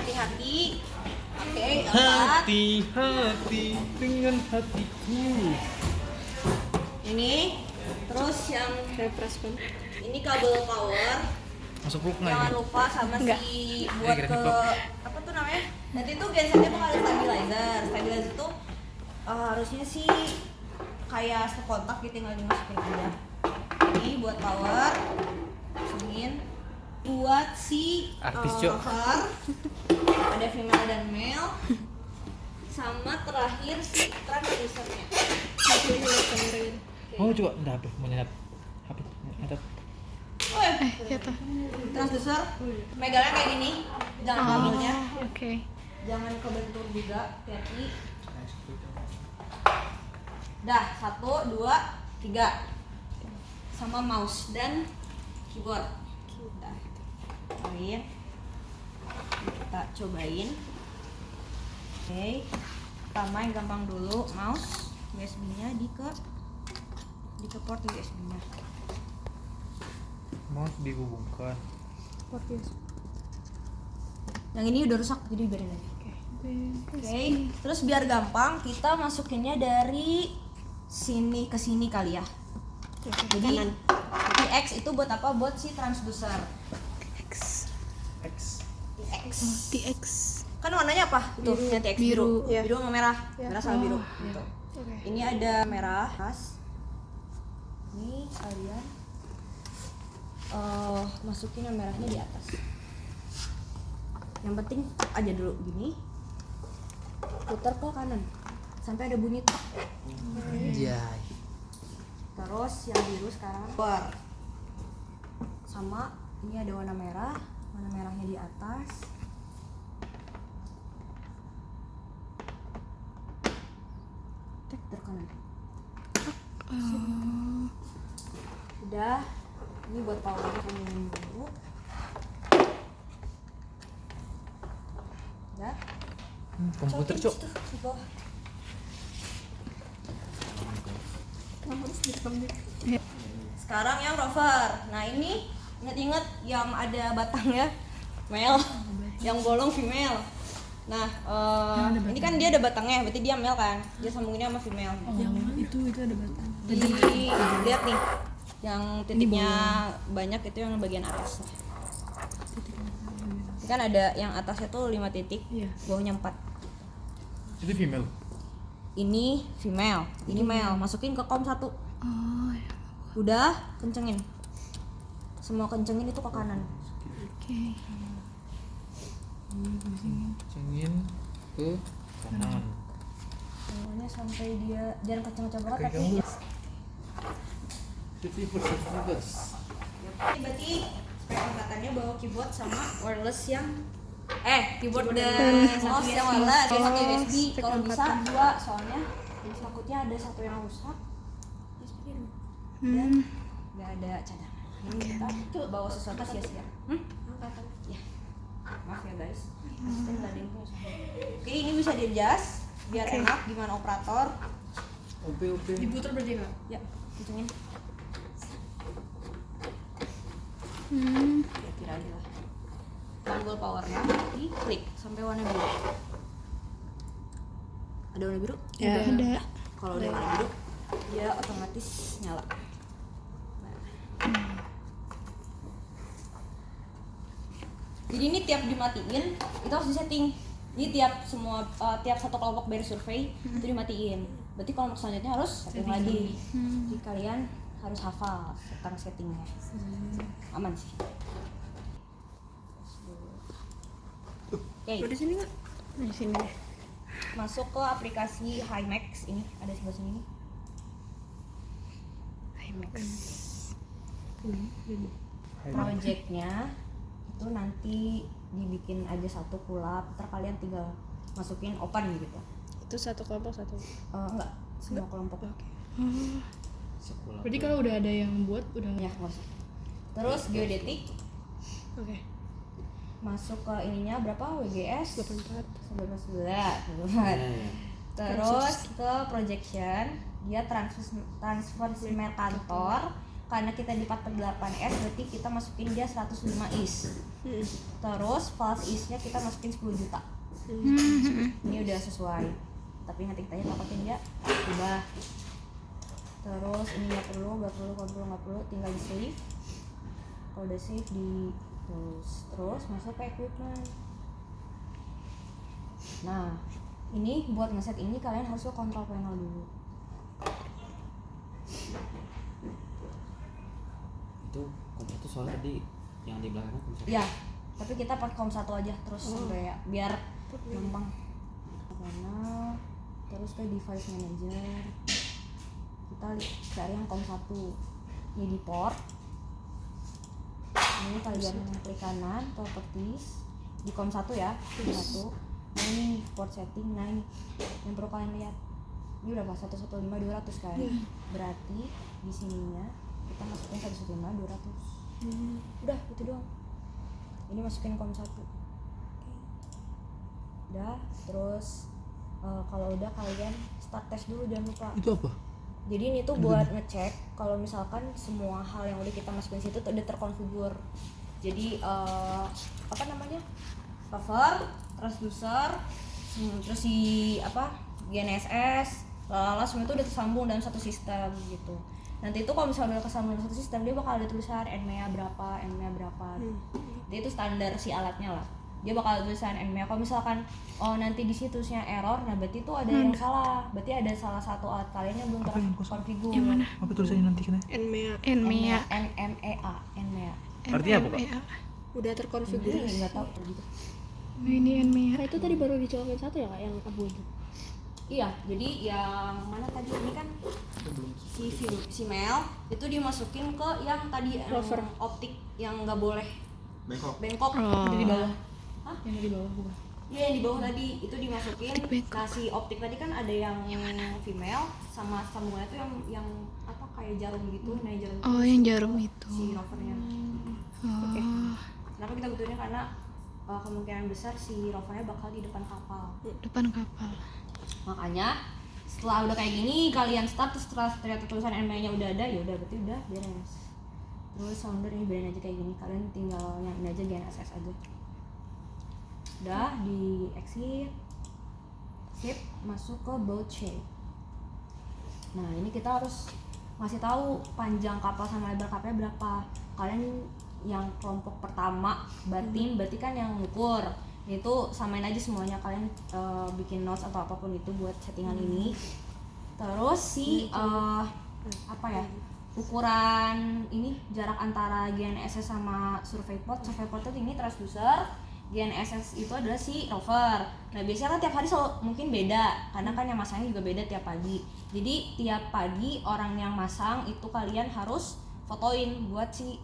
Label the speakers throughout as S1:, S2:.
S1: hati-hati. Oke, 4.
S2: Hati-hati dengan hatiku.
S1: Ini terus yang ini kabel power.
S2: Masuk peluk nggak
S1: Jangan
S2: ini?
S1: lupa sama
S3: Enggak.
S1: si buat
S2: kira
S1: ke
S2: TikTok.
S1: apa tuh namanya? Nanti tuh gensetnya bakal ada stabilizer. Stabilizer tuh harusnya sih kayak sekontak gitu, tinggal dimasukin aja. Ini buat power. Masukin. Buat si
S2: Artis, Cok.
S1: cover. Ada female dan male. Sama terakhir si transducernya.
S2: Oh coba, udah HP, mau nyadap. HP, nyadap.
S3: Ya tuh.
S1: Transducer megangnya kayak gini, jangan kabelnya,
S3: Oke.
S1: jangan kebentur juga, hati-hati. Dah, 1, 2, 3 sama mouse dan keyboard. Udah. Cobain. Kita cobain. Oke. Pertama yang gampang dulu, mouse USB-nya di ke port USB-nya.
S2: Mouse dihubungkan.
S1: Yang ini udah rusak, jadi biarin aja. Oke, terus biar gampang kita masukinnya dari sini ke sini kali ya. Jadi TX itu buat apa? Buat si transducer.
S3: X.
S1: TX.
S3: TX.
S1: Kan warnanya apa? Tuh, yang TX biru.
S3: Biru. Ya.
S1: Biru sama merah. Merah sama biru. Gitu.
S3: Oke.
S1: Ini ada merah khas. Ini kalian masukin yang merahnya di atas. Yang penting aja dulu gini. Putar ke kanan sampai ada bunyi tok.
S2: Jai.
S1: Terus yang biru sekarang keluar. Sama ini ada warna merah. Warna merahnya di atas. Tek terkanan. Udah. Ini buat powernya kamu minum dulu. Udah.
S2: Komputer
S1: Cokin
S2: cok.
S1: situ, di bawah. Sekarang yang rover. Nah ini ingat-ingat yang ada batangnya male, yang bolong female. Nah ini kan dia ada batangnya, berarti dia male kan? Dia sambunginnya sama female.
S3: Itu ada batang.
S1: Jadi lihat nih, yang titiknya banyak itu yang bagian atas. Ini kan ada yang atasnya tuh 5 titik,
S3: Iya.
S1: bawahnya 4.
S2: Itu female.
S1: Ini female, ini male. Masukin ke COM 1.
S3: Oh, ya.
S1: Udah, kencengin. Semua kencengin itu ke kanan.
S3: Oke.
S2: Cengin ke kanan.
S1: Semuanya sampai dia jangan kenceng-kenceng banget
S2: Oke,
S1: tapi
S2: kamu.
S1: ya.
S2: Jadi persetugas.
S1: Berarti spek angkatannya bawa keyboard sama wireless yang keyboard dan mouse yang wireless,
S3: Oh,
S1: satu USB.
S3: spek
S1: Kalau bisa
S3: angkatan.
S1: 2, soalnya takutnya ada satu yang rusak. Dan nggak ada cadangan. Ini kita tuh bawa sesuatu sia-sia. Angkatan. Ya. Maaf ya guys. Asisten tadi punya sama. Oke, ini bisa di-adjust biar enak gimana operator.
S2: Oke.
S4: Diputar berarti nggak?
S1: Ya, kencengin. Kira-kira aja lah. Tombol powernya diklik sampai warna biru. Ada warna biru?
S3: Ya, ada.
S1: Kalau udah warna biru, dia otomatis nyala. Nah. Jadi ini tiap dimatiin, itu harus disetting. Jadi tiap satu kelompok beres survei itu dimatiin. Berarti kelompok selanjutnya harus setting lagi. Jadi kalian harus hafal tentang settingnya. Aman sih. Oke,
S4: Di sini nggak?
S3: Di sini deh.
S1: masuk ke aplikasi HiMax ini, ada sebelah sini nih.
S3: IMAX.
S1: Projectnya itu nanti dibikin aja satu kulap, ntar kalian tinggal masukin open gitu.
S4: Itu satu kelompok satu.
S1: Enggak, semua kelompok.
S4: Oke.
S2: Sekolah.
S4: Berarti kalau udah ada yang buat udah.
S1: Ya, nggak usah. Terus geodetik
S4: Oke.
S1: masuk ke ininya berapa? WGS
S4: 84.
S1: 11. Terus ke projection, dia transfer kantor karena kita di 4/8S berarti kita masukin dia 105 is. Terus false isnya kita masukin 10 juta. Ini udah sesuai. Tapi nanti kita tapakin dia ubah. Terus ini nggak perlu, tinggal di save. Kalau udah save di terus masuk ke equipment. Nah, ini buat ngeset ini kalian harus ke control panel dulu.
S5: Itu soalnya tadi yang di belakangnya kom 1.
S1: Ya, tapi kita pakai com 1 aja terus sampai ya, biar gampang. Panel, terus ke device manager. Kita cari yang com 1. Ini di port. Ini kalian klik kanan, properties di com 1 ya, com 1. Nah, ini port setting. Nah, ini yang perlu kalian lihat. Ini berapa? 115/200 kan? Berarti di sininya kita masukin 115/200. Udah, itu doang. Ini masukin com 1. Udah, terus kalau udah kalian start test dulu, jangan lupa.
S2: Itu apa?
S1: Jadi ini tuh buat ngecek kalau misalkan semua hal yang udah kita masukin situ tuh udah terkonfigur. Jadi apa namanya? Cover, transducer, terus si GNSS, semua itu udah tersambung dalam satu sistem gitu. Nanti itu kalau misalnya udah kesambung dalam satu sistem dia bakal ada tulisan NMEA berapa. Jadi itu standar si alatnya lah. Dia bakal ada tulisan NMEA. Kalau misalkan nanti di situsnya error, nah berarti itu ada yang salah. Berarti ada salah satu alat kalian yang belum terkonfigur.
S3: Yang mana?
S2: Apa tulisannya nanti kena?
S3: NMEA.
S1: NMEA.
S2: Artinya apa, Pak?
S3: NMEA.
S4: Udah terkonfigurasi.
S1: Enggak tahu gitu.
S3: Ini NMEA.
S4: Nah, itu tadi baru dicolokin 1 ya Kak, yang abu itu.
S1: Iya, jadi yang mana tadi ini kan si Mel itu dimasukin ke yang tadi
S4: Rover.
S1: optik yang nggak boleh bengkok
S3: Oh.
S1: di bawah. Hah?
S4: Yang di bawah bukan?
S1: Iya, yang di bawah tadi itu dimasukin. Nah, si optik tadi kan ada yang female sama sambungannya tuh yang apa kayak jarum gitu. Nah, jarum
S3: Oh,
S1: itu
S3: yang
S1: si-
S3: jarum itu.
S1: si rovernya.
S3: Oh,
S1: Kenapa kita butuhnya? Karena kemungkinan besar si rovernya bakal di depan kapal.
S3: depan kapal.
S1: Makanya setelah udah kayak gini kalian start, terus setelah ternyata tulisan NMEA-nya udah ada, ya udah berarti udah beres. Terus sounder ini biarin aja kayak gini, kalian tinggal yang ini aja GNSS aja. Udah di exit, sip, masuk ke boat shape. Nah, ini kita harus ngasih tahu panjang kapal sama lebar kapalnya berapa. Kalian yang kelompok pertama berarti kan yang ngukur itu samain aja semuanya, kalian bikin notes atau apapun itu buat settingan ini. Terus si ukuran ini jarak antara GNSS sama survey port itu ini transducer, GNSS itu adalah si rover. Nah, biasanya kan tiap hari selalu mungkin beda karena kan yang masangnya juga beda tiap pagi. Jadi tiap pagi orang yang masang itu kalian harus fotoin buat si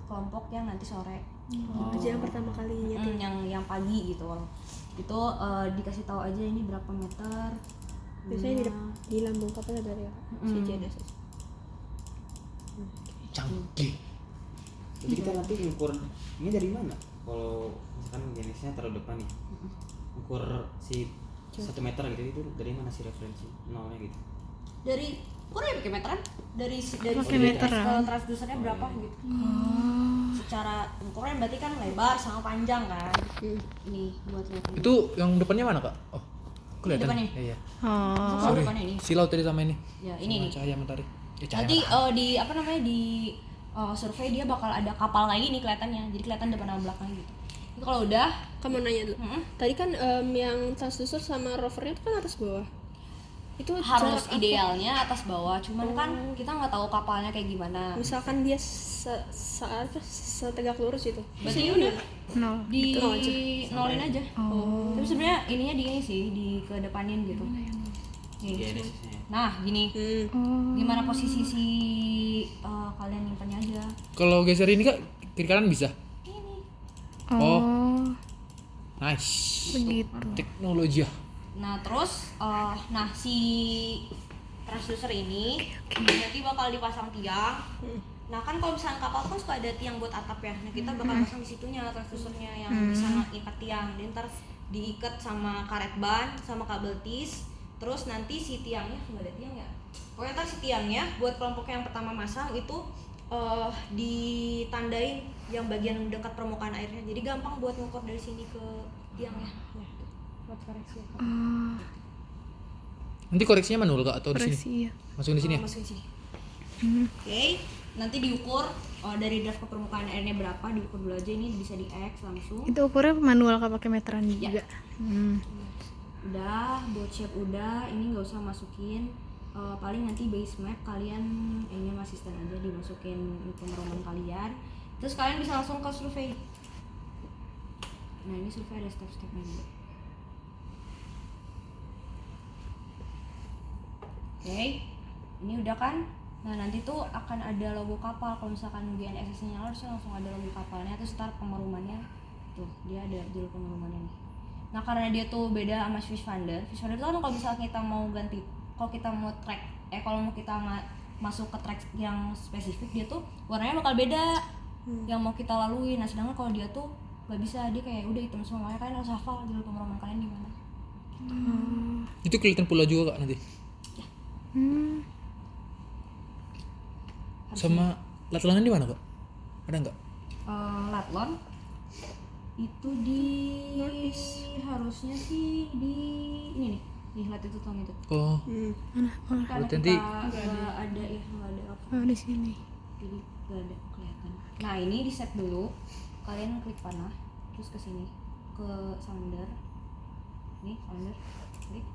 S1: kelompok yang nanti sore.
S4: Itu yang pertama kali nyeting.
S1: Yang pagi gitu. Itu dikasih tahu aja ini berapa meter.
S4: Biasanya di lambung kapalnya berarti ya si GNSS.
S2: Canggih.
S5: Jadi kita nanti ngukur ini dari mana? Kalau misalkan jenisnya taruh depan nih, ukur si 1 meter gitu, itu dari mana sih referensi nolnya gitu?
S1: Dari kurang pakai meteran, dari
S3: Pakai meteran.
S1: transducernya berapa gitu.
S3: Oh,
S1: Secara ukuran berarti kan lebar sama panjang kan. Ini buat lihat ini.
S2: Itu yang depannya mana, Kak? Oh, kelihatan.
S1: Depannya.
S2: Iya.
S3: oh,
S1: Kalau depannya ini.
S2: Silau tadi sama ini.
S1: Ya, ini nih.
S2: Cahaya matahari. Cahaya
S1: Nanti
S2: matahari.
S1: di apa namanya di survei dia bakal ada kapal lagi nih kelihatannya. Jadi kelihatan depan sama belakang gitu. Itu kalau udah
S4: Kamu nanya dulu. Tadi kan yang transducer sama rovernya itu kan atas bawah. Itu
S1: harus
S4: jarak apa?
S1: idealnya atas bawah, cuman kan kita nggak tahu kapalnya kayak gimana.
S4: Misalkan dia setegak lurus itu.
S1: Berarti
S4: Sini
S1: udah
S3: nol.
S1: di
S4: Nol aja.
S1: nolin aja.
S3: Oh.
S1: Tapi sebenarnya ininya di ini sih, di kedepanin gitu. Nih.
S5: GNSS-nya.
S1: Nah, gini.
S3: Oh,
S1: Gimana posisi si kalian nyimpannya aja?
S2: Kalau geser ini, Kak, kiri kanan bisa.
S1: Ini.
S3: oh,
S2: Nice.
S3: begitu.
S2: Teknologi ya.
S1: Nah, terus si transducer ini nanti bakal dipasang tiang. Nah, kan kalau misalnya kapal kan suka ada tiang buat atap ya. Nah, kita bakal pasang di situnya transducernya yang bisa ngikat tiang. Dan ntar diikat sama karet ban sama kabel tis. Terus nanti si tiangnya, nggak ada tiang ya, pokoknya ntar si tiangnya buat kelompok yang pertama masang itu ditandain yang bagian dekat permukaan airnya, jadi gampang buat ngukur dari sini ke tiangnya.
S4: Buat koreksi.
S2: Nanti koreksinya manual kak atau di sini?
S3: Koreksi ya.
S2: Masukin di sini ya?
S1: Masukin sini. Oke, nanti diukur dari draft ke permukaan airnya berapa, diukur dulu aja, ini bisa di X langsung.
S3: Itu ukurnya manual kak pakai meteran
S1: Ya.
S3: juga.
S1: Udah, buat shape udah, ini nggak usah masukin. Paling nanti base map kalian ini asisten aja dimasukin pengumuman kalian. Terus kalian bisa langsung ke survei. Nah ini survei ada step-stepnya juga. Oke, ini udah kan? Nah nanti tuh akan ada logo kapal. Kalau misalkan GNSS-nya nyala, harusnya langsung ada logo kapalnya. Terus ntar pengerumannya, tuh dia ada jalur pengerumannya nih. Nah karena dia tuh beda sama Fish Finder itu kan kalau misalnya kita mau ganti, kalau kita mau track, kalau mau kita masuk ke track yang spesifik, dia tuh warnanya bakal beda yang mau kita lalui. Nah sedangkan kalau dia tuh nggak bisa, dia kayak udah hitam semua, makanya kalian harus hafal jalur pengeruman kalian di mana.
S2: Itu kelihatan pulau juga kak nanti? Sama latlangan di mana kak? Ada nggak?
S1: Latlon itu di harusnya sih di ini nih latitude longitude.
S2: Oh,
S1: Karena
S2: nanti-
S1: kita nggak ada ya, nggak ada apa,
S3: Oh di sini.
S1: jadi nggak ada kelihatan. Nah ini di set dulu, kalian klik panah terus ke sini ke sounder, nih sounder, klik.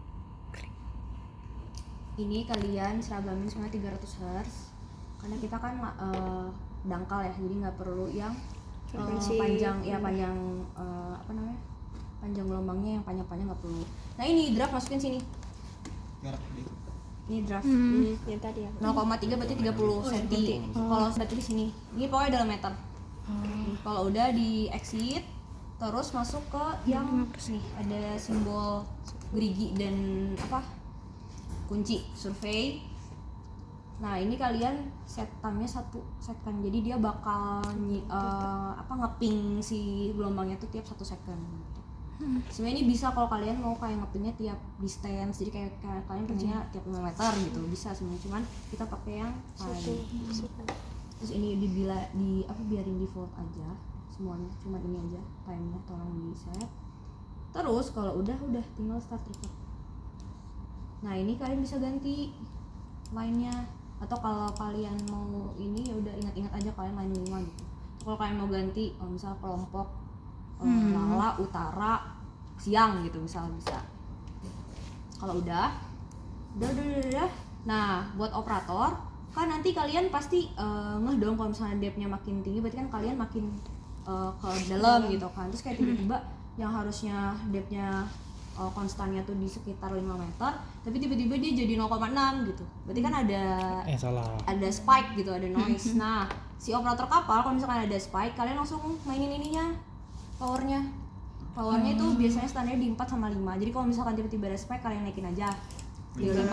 S1: Ini kalian seragamin semua 300 Hz karena kita kan dangkal ya, jadi nggak perlu yang panjang ya, panjang apa namanya, panjang gelombangnya yang panjang-panjang nggak perlu. Nah ini draft masukin sini, ini draft
S4: Yang tadi ya.
S1: 0,3 berarti 30 cm. Kalau berarti di sini, ini pokoknya dalam meter. Kalau udah di exit, terus masuk ke yang nih ada simbol gerigi dan apa kunci survei. Nah ini kalian set time-nya satu second, jadi dia bakal ngeping si gelombangnya tuh tiap 1 second gitu. Sebenarnya ini bisa kalau kalian mau kayak ngepingnya tiap distance, jadi kayak kalian pengennya tiap 5 meter gitu bisa sebenarnya, cuman kita pakai yang time. Terus ini biarin default aja semuanya, cuman ini aja time-nya tolong di set. Terus kalau udah tinggal start record. Nah ini kalian bisa ganti line-nya, atau kalau kalian mau ini ya udah ingat-ingat aja kalian line 5 gitu. Kalau kalian mau ganti misal kelompok Lala utara siang gitu misal bisa. Kalau udah. Nah buat operator kan nanti kalian pasti ngeh dong kalau misalnya depth-nya makin tinggi, berarti kan kalian makin ke dalam gitu kan. Terus kayak tiba-tiba yang harusnya depth-nya konstannya tuh di sekitar 5 meter, tapi tiba-tiba dia jadi 0,6 gitu. Berarti kan
S2: salah.
S1: ada spike gitu, ada noise. Nah, si operator kapal kalau misalkan ada spike, kalian langsung mainin ininya, powernya. Powernya itu biasanya standarnya di 4 sama 5. Jadi kalau misalkan tiba-tiba ada spike, kalian naikin aja di 5.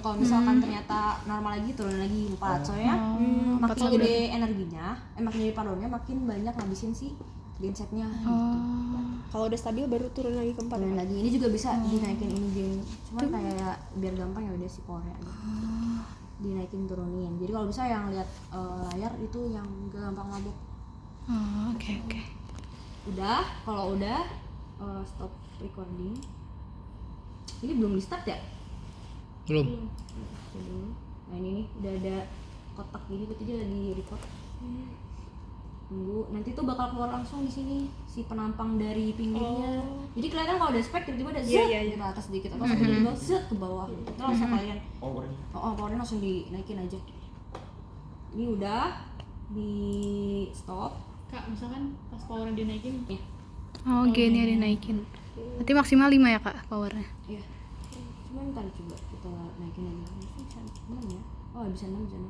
S1: Kalau misalkan ternyata normal lagi, turun lagi 4. Soalnya makin gede energinya, makin gede powernya, makin banyak ngabisin si gensetnya.
S4: Kalau udah stabil baru turun lagi ke 4.
S1: Turun lagi. Ini juga bisa dinaikin ini gen. Cuman kayak biar gampang ya udah si powernya aja. Dinaikin turunin. Jadi kalau bisa yang lihat layar itu yang gak gampang mabuk.
S3: Oke.
S1: Udah, kalau udah stop recording. Ini belum di start ya?
S2: Belum.
S1: Nah ini nih udah ada kotak gini, berarti dia lagi record. Tunggu, nanti tuh bakal keluar langsung di sini si penampang dari pinggirnya. Jadi kelihatan kalau ada spek tiba-tiba ada zet di atas sedikit, atau tiba-tiba zet ke bawah. Itu langsung kalian powernya langsung dinaikin aja. Ini udah di stop.
S6: Kak, misalkan pas powernya dinaikin
S1: Ya,
S3: Gini ada naikin. Berarti maksimal 5 ya kak powernya.
S1: iya. Cuman ntar coba kita naikin lagi. Bisa 6 ya? Oh bisa 6 bisa 6.